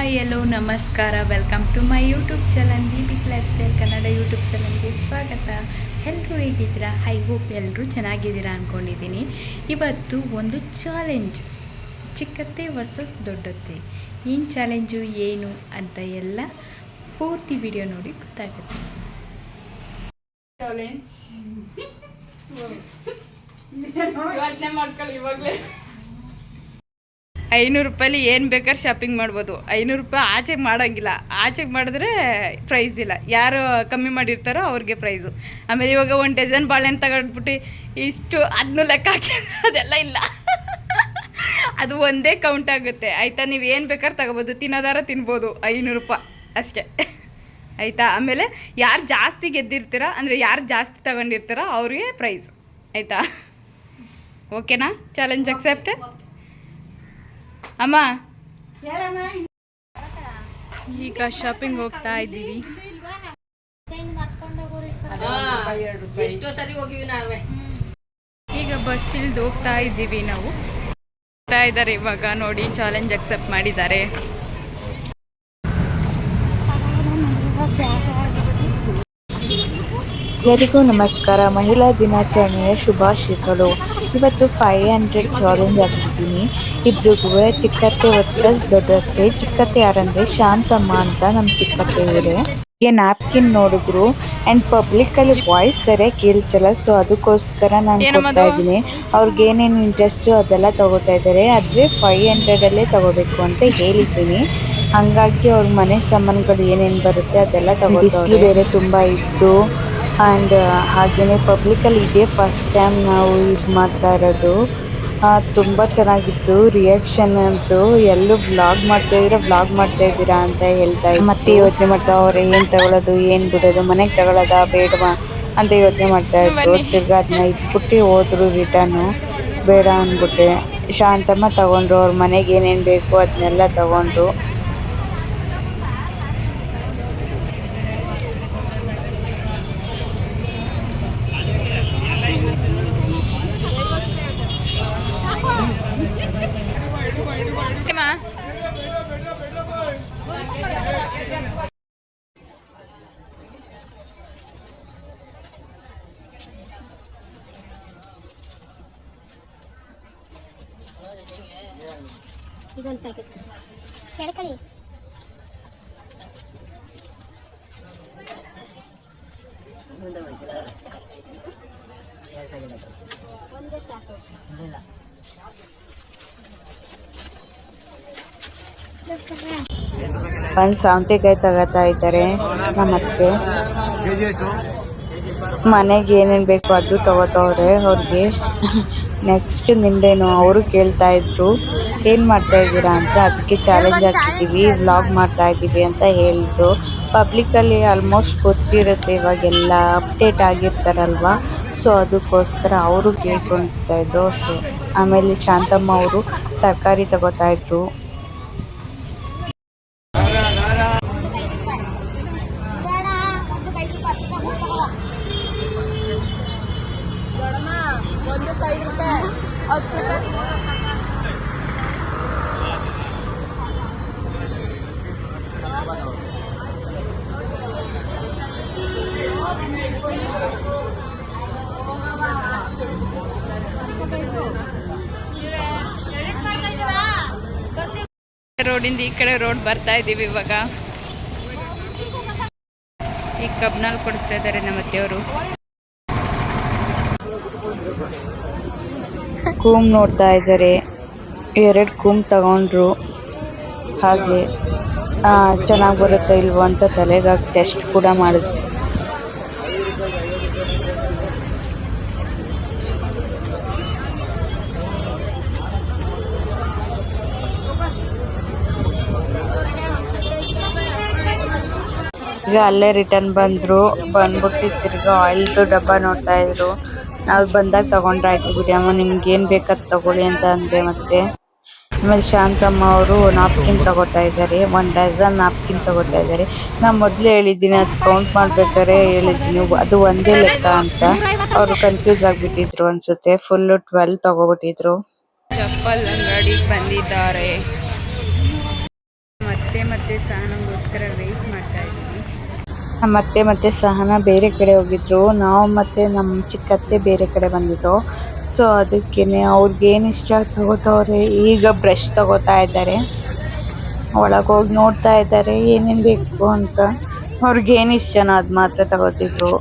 Hi hello ನಮಸ್ಕಾರ, welcome to my YouTube channel Deepik life style Kannada YouTube ಚಾನಲ್ಗೆ ಸ್ವಾಗತ. ಎಲ್ಲರೂ ಹೇಗಿದ್ದೀರಾ? ಐ ಹೋಪ್ ಎಲ್ಲರೂ ಚೆನ್ನಾಗಿದ್ದೀರಾ ಅಂದ್ಕೊಂಡಿದ್ದೀನಿ. ಇವತ್ತು ಒಂದು ಚಾಲೆಂಜ್, ಚಿಕ್ಕತ್ತೆ ವರ್ಸಸ್ ದೊಡ್ಡತ್ತೆ. ಏನು ಚಾಲೆಂಜು ಏನು ಅಂತ ಎಲ್ಲ ಪೂರ್ತಿ ವಿಡಿಯೋ ನೋಡಿ ಗೊತ್ತಾಗುತ್ತೆ. ಚಾಲೆಂಜ್ ಯೋಚನೆ ಮಾಡ್ಕೊಳ್ಳಿ. ಇವಾಗಲೇ 500 ರೂಪಾಯಲ್ಲಿ ಏನು ಬೇಕಾದ್ರೆ ಶಾಪಿಂಗ್ ಮಾಡ್ಬೋದು. 500 ರೂಪಾಯಿ ಆಚೆಗೆ ಮಾಡೋಂಗಿಲ್ಲ. ಆಚೆಗೆ ಮಾಡಿದ್ರೆ ಪ್ರೈಸ್ ಇಲ್ಲ. ಯಾರು ಕಮ್ಮಿ ಮಾಡಿರ್ತಾರೋ ಅವ್ರಿಗೆ ಪ್ರೈಸು. ಆಮೇಲೆ ಇವಾಗ 1 ಡಜನ್ ಬಾಳೆಹಣ್ಣು ತಗೊಂಡ್ಬಿಟ್ಟು ಇಷ್ಟು ಅದನ್ನೂ ಲೆಕ್ಕ ಹಾಕಿ ಅದೆಲ್ಲ ಇಲ್ಲ. ಅದು ಒಂದೇ ಕೌಂಟ್ ಆಗುತ್ತೆ ಆಯಿತಾ. ನೀವು ಏನು ಬೇಕಾದ್ರೆ ತಗೋಬೋದು, ತಿನ್ನೋದಾರ ತಿನ್ಬೋದು. 500 ರೂಪಾಯಿ ಅಷ್ಟೇ ಆಯಿತಾ. ಆಮೇಲೆ ಯಾರು ಜಾಸ್ತಿ ಗೆದ್ದಿರ್ತೀರ, ಅಂದರೆ ಯಾರು ಜಾಸ್ತಿ ತಗೊಂಡಿರ್ತೀರೋ ಅವ್ರಿಗೆ ಪ್ರೈಸ್ ಆಯಿತಾ. ಓಕೆನಾ? ಚಾಲೆಂಜ್ ಅಕ್ಸೆಪ್ಟ್ ಅಮ್ಮ. ಈಗ ಶಾಪಿಂಗ್ ಹೋಗ್ತಾ ಇದ್ದೀವಿ. ಈಗ ಬಸ್ ಇಳಿದು ಹೋಗ್ತಾ ಇದ್ದೀವಿ ನಾವು. ಹೋಗ್ತಾ ಇದ್ದಾರೆ ಇವಾಗ. ನೋಡಿ, ಚಾಲೆಂಜ್ ಅಕ್ಸೆಪ್ಟ್ ಮಾಡಿದ್ದಾರೆ. ಎಲ್ಲರಿಗೂ ನಮಸ್ಕಾರ. ಮಹಿಳಾ ದಿನಾಚರಣೆಯ ಶುಭಾಶಯಗಳು. ಇವತ್ತು 500 ಚಾಲೆಂಜ್ ಹಾಕಿದ್ದೀನಿ. ಇಬ್ರಿಗೂ ಚಿಕ್ಕತ್ತೆ ವರ್ಸಸ್ ದೊಡ್ಡತ್ತೆ. ಚಿಕ್ಕತ್ತೆ ಯಾರಂದರೆ ಶಾಂತಮ್ಮ ಅಂತ ನಮ್ಮ ಚಿಕ್ಕತ್ತೆ ಇವರೇ. ಹೀಗೆ ನ್ಯಾಪ್ಕಿನ್ ನೋಡಿದ್ರು ಆ್ಯಂಡ್ ಪಬ್ಲಿಕ್ಕಲ್ಲಿ ವಾಯ್ಸ್ ಸರಿಯಾಗಿ ಕೇಳಿಸಲ್ಲ. ಸೊ ಅದಕ್ಕೋಸ್ಕರ ನಾನು ಕೊಡ್ತಾ ಇದ್ದೀನಿ. ಅವ್ರಿಗೆ ಏನೇನು ಇಂಟ್ರೆಸ್ಟು ಅದೆಲ್ಲ ತಗೋತಾ ಇದ್ದಾರೆ. ಆದರೆ 500 ತಗೋಬೇಕು ಅಂತ ಹೇಳಿದ್ದೀನಿ. ಹಾಗಾಗಿ ಅವ್ರ ಮನೆ ಸಾಮಾನುಗಳು ಏನೇನು ಬರುತ್ತೆ ಅದೆಲ್ಲ ತಗೋ. ಬಿಸಿಲು ಬೇರೆ ತುಂಬ ಇತ್ತು ಆ್ಯಂಡ್ ಹಾಗೆಯೇ ಪಬ್ಲಿಕಲ್ಲಿ ಇದೇ ಫಸ್ಟ್ ಟೈಮ್ ನಾವು ಇದು ಮಾಡ್ತಾ ಇರೋದು. ತುಂಬ ಚೆನ್ನಾಗಿತ್ತು ರಿಯಾಕ್ಷನ್ ಅಂತೂ. ಎಲ್ಲೂ ವ್ಲಾಗ್ ಮಾಡ್ತಾಯಿದ್ದೀರಾ ಅಂತ ಹೇಳ್ತಾ ಇದ್ರು. ಮತ್ತೆ ಯೋಚನೆ ಮಾಡ್ತಾ ಅವ್ರೆ ಏನು ತಗೊಳ್ಳೋದು, ಏನು ಬಿಡೋದು, ಮನೆಗೆ ತಗೊಳ್ಳೋದಾ ಬೇಡವಾ ಅಂತ ಯೋಚನೆ ಮಾಡ್ತಾ ಇದ್ರು. ತಿರ್ಗಿ ಅದನ್ನ ಇಟ್ಬಿಟ್ಟು ಹೋದ್ರು ರಿಟರ್ನು. ಬೇಡ ಅಂದ್ಬಿಟ್ಟೆ. ಶಾಂತಮ್ಮ ತಗೊಂಡ್ರು. ಅವ್ರ ಮನೆಗೆ ಏನೇನು ಬೇಕು ಅದನ್ನೆಲ್ಲ ತಗೊಂಡ್ರು. ಇದೊಂದು ಪ್ಯಾಕೆಟ್ ಕೆಳಕಳಿ. ಒಂದೇ ಸಾಕು. ಒಂದು ಸೌತೆಕಾಯಿ ತಗೋತಾ ಇದ್ದಾರೆ. ಮತ್ತೆ ಮನೆಗೆ ಏನೇನು ಬೇಕು ಅದು ತಗೋತವ್ರೆ ಅವ್ರಿಗೆ. ನೆಕ್ಸ್ಟ್ ನಿಂದೇನು ಅವರು ಕೇಳ್ತಾ ಇದ್ರು ಏನು ಮಾಡ್ತಾ ಇದ್ದೀರಾ ಅಂತ. ಅದಕ್ಕೆ ಚಾಲೆಂಜ್ ಹಾಕ್ತಿದ್ದೀವಿ, ವ್ಲಾಗ್ ಮಾಡ್ತಾ ಇದ್ದೀವಿ ಅಂತ ಹೇಳಿದ್ರು. ಪಬ್ಲಿಕಲ್ಲಿ ಆಲ್ಮೋಸ್ಟ್ ಗೊತ್ತಿರುತ್ತೆ, ಇವಾಗೆಲ್ಲ ಅಪ್ಡೇಟ್ ಆಗಿರ್ತಾರಲ್ವ. ಸೊ ಅದಕ್ಕೋಸ್ಕರ ಅವರು ಕೇಳ್ಕೊಳ್ತಾ ಇದ್ರು. ಸೊ ಆಮೇಲೆ ಶಾಂತಮ್ಮ ಅವರು ತರಕಾರಿ ತಗೋತಾ ಇದ್ರು. ರೋಡಿಂದ ಈ ಕಡೆ ರೋಡ್ ಬರ್ತಾ ಇದ್ದೀವಿ ಇವಾಗ. ಈ ಕಬ್ನಲ್ಲಿ ಕೊಡಿಸ್ತಾ ಇದ್ದಾರೆ ನಮ್ಮ ಅತ್ತೆಯವರು. ಕೂಮ್ ನೋಡ್ತಾ ಇದ್ದಾರೆ. 2 ಕೂಮ್ ತಗೊಂಡ್ರು. ಹಾಗೆ ಚೆನ್ನಾಗಿ ಬರುತ್ತೆ ಇಲ್ವೋ ಅಂತ ತಲೆಗಾಗಿ ಟೆಸ್ಟ್ ಕೂಡ ಮಾಡಿದ್ರು. ಈಗ ಅಲ್ಲೇ ರಿಟರ್ನ್ ಬಂದ್ಬಿಟ್ಟು ತಿರ್ಗಿ ಆಯಿಲ್ದು ಡಬ್ಬ ನೋಡ್ತಾ ಇದ್ರು. ನಾವು ಬಂದಾಗ ತಗೊಂಡ್ರಾಯ್ತು ಬಿಡಿ ಅಮ್ಮ, ನಿಮ್ಗೇನು ಬೇಕಾದ್ ತಗೊಳ್ಳಿ ಅಂತ ಅಂದೆ. ಮತ್ತೆ ಆಮೇಲೆ ಶಾಂತಮ್ಮ ಅವರು ನಾಪ್ಕಿನ್ ತಗೋತಾ ಇದ್ದಾರೆ. 1 ಡಜನ್ ನಾಪ್ಕಿನ್ ತಗೋತಾ ಇದ್ದಾರೆ. ನಾನು ಮೊದಲೇ ಹೇಳಿದ್ದೀನಿ, ಅದು ಕೌಂಟ್ ಮಾಡ್ಬೇಕಾದ್ರೆ ಹೇಳಿದ್ದೀನಿ ಅದು ಒಂದೇ ಲೆಕ್ಕ ಅಂತ. ಅವರು ಕನ್ಫ್ಯೂಸ್ ಆಗಿಬಿಟ್ಟಿದ್ರು ಅನ್ಸುತ್ತೆ. ಫುಲ್ಲು 12 ತಗೋಬಿಟ್ಟಿದ್ರು. ಚಪ್ಪಲ್ ಅಂಗಡಿಗೆ ಬಂದಿದ್ದಾರೆ. ಮತ್ತೆ ಮತ್ತೆ ಸಹನಂಗೋಸ್ಕರ ವೆಯ್ಟ್ ಮಾಡ್ತಾ ಇದ್ದೀವಿ. ಮತ್ತೆ ಸಹನ ಬೇರೆ ಕಡೆ ಹೋಗಿದ್ರು, ನಾವು ಮತ್ತೆ ನಮ್ಮ ಚಿಕ್ಕತ್ತೆ ಬೇರೆ ಕಡೆ ಬಂದಿದ್ದು. ಸೊ ಅದಕ್ಕೇನೆ ಅವ್ರಿಗೇನು ಇಷ್ಟ ತಗೋತವ್ರೆ. ಈಗ ಬ್ರಷ್ ತಗೋತಾ ಇದ್ದಾರೆ, ಒಳಗೋಗಿ ನೋಡ್ತಾ ಇದ್ದಾರೆ ಏನೇನು ಬೇಕು ಅಂತ. ಅವ್ರಿಗೇನು ಇಷ್ಟನೋ ಅದು ಮಾತ್ರ ತಗೋತಿದ್ರು.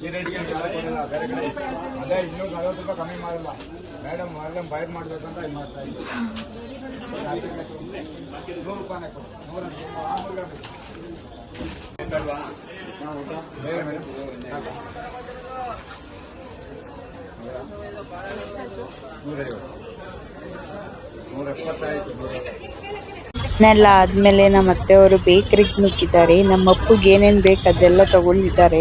ಈ ರೇಟ್ಗೆ ಬೇರೆ ಕಡೆ ಅದೇ 240 ರೂಪಾಯಿ ಕಮ್ಮಿ ಮಾಡಲ್ಲ ಮೇಡಮ್. ಅಲ್ಲೇ ಬೈರ್ ಮಾಡಬೇಕಂತ ಇದು ಮಾಡ್ತಾ ಇದ್ದೀವಿ. 100 ರೂಪಾಯಿನೇ ಕೊಡು. 150 ನೆಲ್ಲ ಆದಮೇಲೆ ನಮ್ಮ ಅತ್ತೆಯವರು ಬೇಕ್ರಿಗೆ ನುಗ್ಗಿದ್ದಾರೆ. ನಮ್ಮ ಅಪ್ಪಗೆ ಏನೇನು ಬೇಕು ಅದೆಲ್ಲ ತಗೊಂಡಿದ್ದಾರೆ.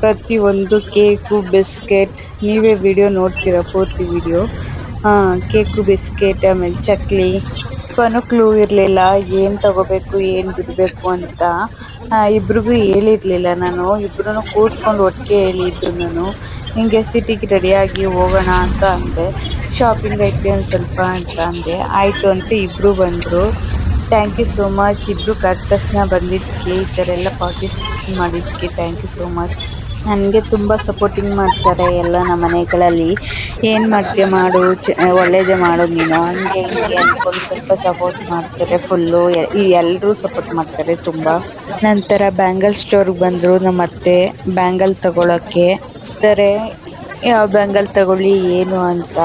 ಪ್ರತಿಯೊಂದು ಕೇಕು, ಬಿಸ್ಕೆಟ್, ನೀವೇ ವಿಡಿಯೋ ನೋಡ್ತೀರ ಪೂರ್ತಿ ವಿಡಿಯೋ. ಕೇಕು, ಬಿಸ್ಕೆಟ್, ಆಮೇಲೆ ಚಕ್ಲಿ. ಸ್ವಲ್ಪನೂ ಕ್ಲೂ ಇರಲಿಲ್ಲ ಏನು ತಗೋಬೇಕು ಏನು ಬಿಡಬೇಕು ಅಂತ. ಇಬ್ರಿಗೂ ಹೇಳಿರಲಿಲ್ಲ ನಾನು. ಇಬ್ಬರೂ ಕೂರಿಸ್ಕೊಂಡು ಒಟ್ಟಿಗೆ ಹೇಳಿದ್ದು ನಾನು. ಹಿಂಗೆ ಸಿಟಿಗೆ ರೆಡಿಯಾಗಿ ಹೋಗೋಣ ಅಂತ ಅಂದೆ. ಶಾಪಿಂಗ್ ಐತೆ ಒಂದು ಸ್ವಲ್ಪ ಅಂತ ಅಂದೆ. ಆಯಿತು ಅಂತ ಇಬ್ಬರು ಬಂದರು. Thank you so much. ಇಬ್ಬರು ಕರೆದ ತಕ್ಷಣ ಬಂದಿದ್ದಕ್ಕೆ, ಈ ಥರ ಎಲ್ಲ ಪಾರ್ಟಿಸಿಪೇಟ್ ಮಾಡಿದ್ದಕ್ಕೆ ಥ್ಯಾಂಕ್ ಯು ಸೋ ಮಚ್. ನನಗೆ ತುಂಬ ಸಪೋರ್ಟಿಂಗ್ ಮಾಡ್ತಾರೆ ಎಲ್ಲ ನಮ್ಮ ಮನೆಗಳಲ್ಲಿ. ಏನು ಮಾಡ್ತೀಯ ಮಾಡು, ಒಳ್ಳೇದೇ ಮಾಡೋದು ನೀನು, ಹಂಗೆ ಹಿಂಗೆ ಅಂದ್ಕೊಂಡು ಸ್ವಲ್ಪ ಸಪೋರ್ಟ್ ಮಾಡ್ತಾರೆ ಫುಲ್ಲು. ಎಲ್ಲರೂ ಸಪೋರ್ಟ್ ಮಾಡ್ತಾರೆ ತುಂಬ. ನಂತರ ಬ್ಯಾಂಗಲ್ ಸ್ಟೋರ್ಗೆ ಬಂದರು ನಮ್ಮ ಅತ್ತೆ ಬ್ಯಾಂಗಲ್ ತಗೊಳ್ಳೋಕ್ಕೆ. ಅಂದರೆ ಯಾವ ಬ್ಯಾಂಗಲ್ ತಗೊಳ್ಳಿ ಏನು ಅಂತ.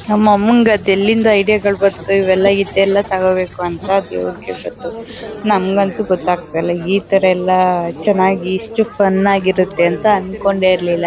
ನಮ್ಮ ಅಮ್ಮಂಗೆ ಅದೆಲ್ಲಿಂದ ಐಡಿಯಾಗಳು ಬರ್ತವೆ ಇವೆಲ್ಲ ಇದೆಲ್ಲ ತಗೋಬೇಕು ಅಂತ ದೇವ್ರಿಗೆ ಗೊತ್ತು. ನಮಗಂತೂ ಗೊತ್ತಾಗ್ತಾಯಿಲ್ಲ. ಈ ಥರ ಎಲ್ಲ ಚೆನ್ನಾಗಿ ಇಷ್ಟು ಫನ್ ಆಗಿರುತ್ತೆ ಅಂತ ಅಂದ್ಕೊಂಡೇ ಇರಲಿಲ್ಲ.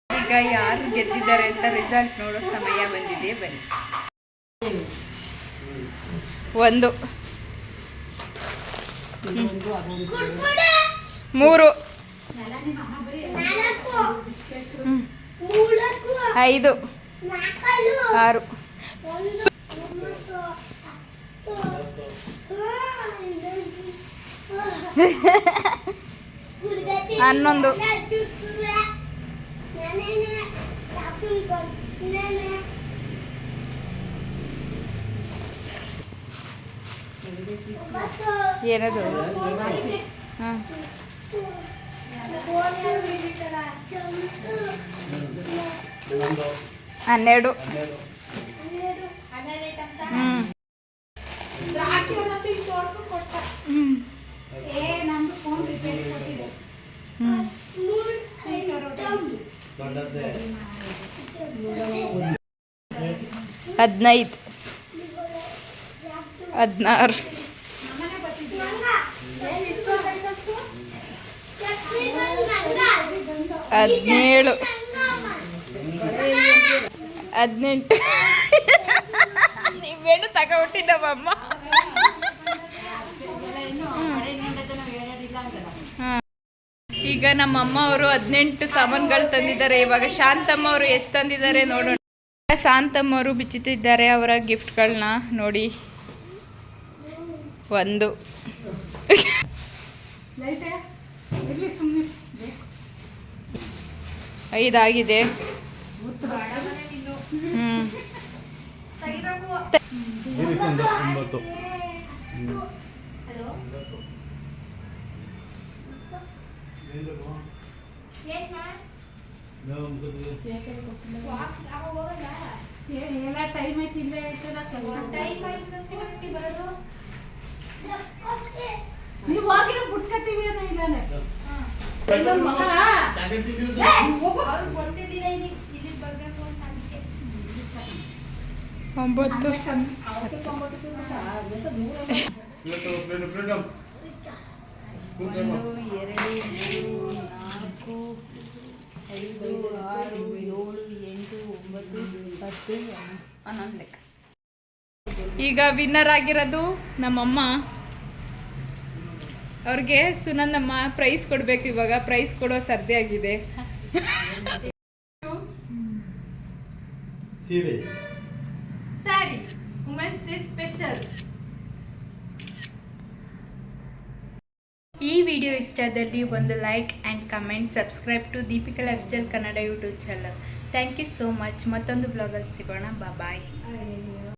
ಈಗ ಯಾರು ಗೆದ್ದಿದ್ದಾರೆ ಅಂತ ರಿಸಲ್ಟ್ ನೋಡೋ ಸಮಯ ಬಂದಿದೆ. ಬನ್ನಿ. 1 3 5 6 11 ಏನದು? ಹಾಂ 12 15 16 17 18 ನೀವೇನು ತಗೊಬಿಟ್ಟಿ ನಮ್ಮಮ್ಮ. ಈಗ ನಮ್ಮಮ್ಮ ಅವರು 18 ಸಾಮಾನುಗಳು ತಂದಿದ್ದಾರೆ. ಇವಾಗ ಶಾಂತಮ್ಮ ಅವರು ಎಷ್ಟು ತಂದಿದ್ದಾರೆ ನೋಡೋಣ. ಶಾಂತಮ್ಮ ಅವರು ಬಿಚ್ಚುತ್ತಿದ್ದಾರೆ ಅವರ ಗಿಫ್ಟ್ಗಳನ್ನ ನೋಡಿ. ಒಂದು 5 ಆಗಿದೆ. ಒಂಬತ್ತು. ಈಗ ವಿನ್ನರ್ ಆಗಿರೋದು ನಮ್ಮಮ್ಮ. ಅವ್ರಿಗೆ ಸುನಂದಮ್ಮ ಪ್ರೈಸ್ ಕೊಡಬೇಕು. ಇವಾಗ ಪ್ರೈಸ್ ಕೊಡೋ ಸರ್ದಿ ಆಗಿದೆ. Sari women's day special. ಈ ವಿಡಿಯೋ ಇಷ್ಟದಲ್ಲಿ ಒಂದು like and comment, subscribe to Deepika life style Kannada YouTube channel. Thank you so much. ಮತ್ತೊಂದು ಬ್ಲಾಗಲ್ಲಿ ಸಿಗೋಣ. ಬಾಯ್.